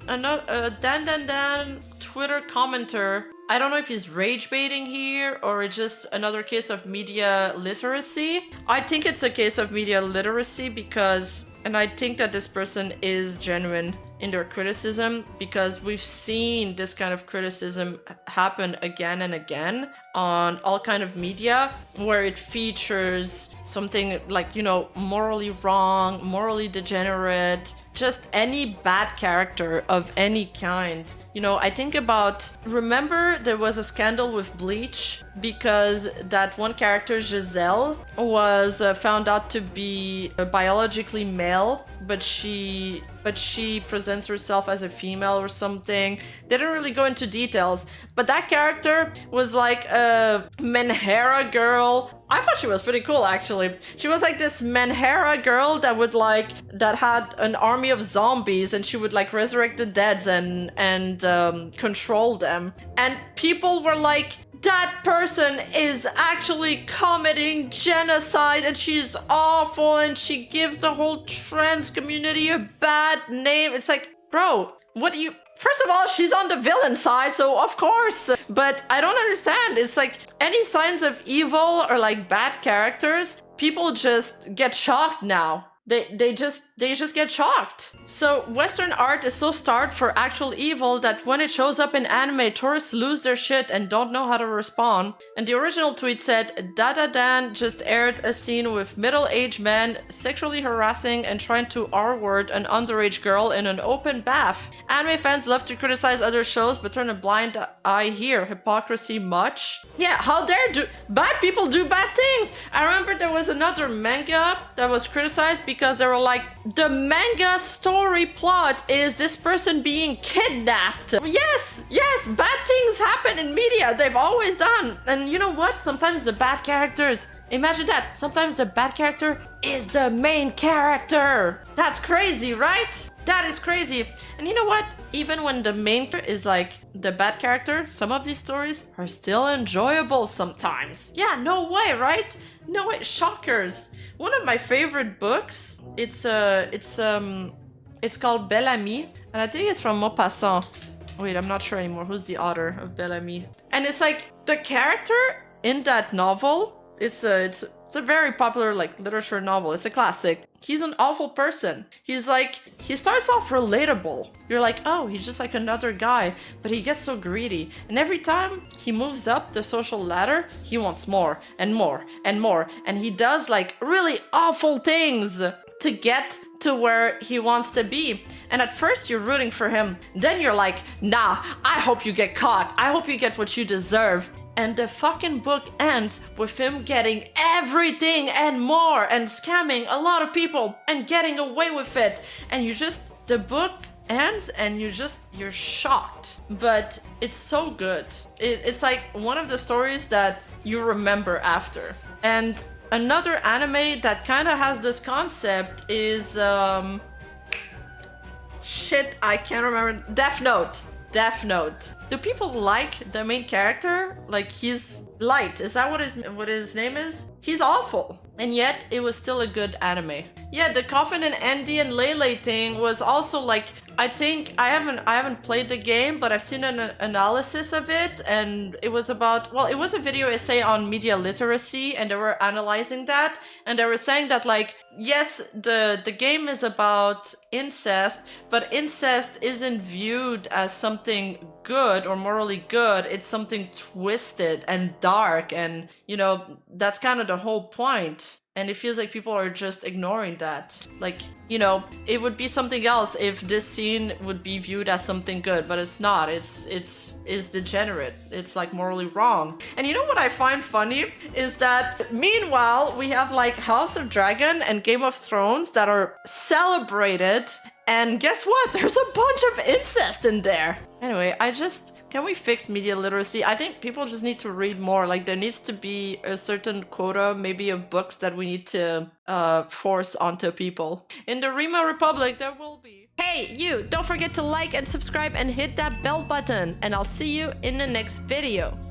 another Dandadan Twitter commenter. I don't know if he's rage baiting here or it's just another case of media literacy. I think it's a case of media literacy because, and I think that this person is genuine in their criticism because we've seen this kind of criticism happen again and again on all kind of media where it features something like, you know, morally wrong, morally degenerate, just any bad character of any kind. You know, I think about, remember there was a scandal with Bleach because that one character, Giselle, was found out to be biologically male, but she presents herself as a female or something. They didn't really go into details, but that character was like a Menhera girl. I thought she was pretty cool, actually. She was like this Menhera girl that had an army of zombies, and she would like resurrect the dead and control them. And people were like, that person is actually committing genocide and she's awful and she gives the whole trans community a bad name. It's like, bro, what do you... First of all, she's on the villain side, so of course. But I don't understand. It's like any signs of evil or like bad characters, people just get shocked now. They just get shocked. So Western art is so starved for actual evil that when it shows up in anime, tourists lose their shit and don't know how to respond. And the original tweet said, Dandadan just aired a scene with middle-aged men sexually harassing and trying to R-word an underage girl in an open bath. Anime fans love to criticize other shows but turn a blind eye here. Hypocrisy much? Yeah, how dare bad people do bad things? I remember there was another manga that was criticized because they were like, the manga story plot is this person being kidnapped. Yes, bad things happen in media. They've always done. And you know what? Sometimes the bad characters, imagine that. Sometimes the bad character is the main character. That's crazy, right? That is crazy. And you know what? Even when the main character is like the bad character, some of these stories are still enjoyable sometimes. Yeah, no way, right? No way. Shockers. One of my favorite books, it's called Belle Amie, and I think it's from Maupassant. Wait, I'm not sure anymore who's the author of Belle Amie. And it's like the character in that novel, it's a very popular like literature novel. It's a classic. He's an awful person. He's like, he starts off relatable. You're like, oh, he's just like another guy, but he gets so greedy. And every time he moves up the social ladder, he wants more and more and more. And he does like really awful things to get to where he wants to be. And at first you're rooting for him. Then you're like, nah, I hope you get caught. I hope you get what you deserve. And the fucking book ends with him getting everything and more and scamming a lot of people and getting away with it. And the book ends and you're shocked. But it's so good. It's like one of the stories that you remember after. And another anime that kind of has this concept is, shit, I can't remember. Death Note. Death Note. Do people like the main character? Like, he's light. Is that what his name is? He's awful. And yet it was still a good anime. Yeah, the Coffin and Andy and Lele thing was also like, I think I haven't played the game, but I've seen an analysis of it, and it was about, well, it was a video essay on media literacy, and they were analyzing that, and they were saying that like, yes, the game is about incest, but incest isn't viewed as something good or morally good. It's something twisted and dark, and you know, that's kind of the whole point. And it feels like people are just ignoring that. Like, you know, it would be something else if this scene would be viewed as something good, but it's not. It's degenerate. It's like morally wrong. And you know what I find funny is that meanwhile we have like House of Dragon and Game of Thrones that are celebrated, and guess what? There's a bunch of incest in there. Anyway, can we fix media literacy? I think people just need to read more. Like, there needs to be a certain quota, maybe, of books that we need to force onto people. In the Rima Republic, there will be. Hey, you! Don't forget to like and subscribe and hit that bell button. And I'll see you in the next video.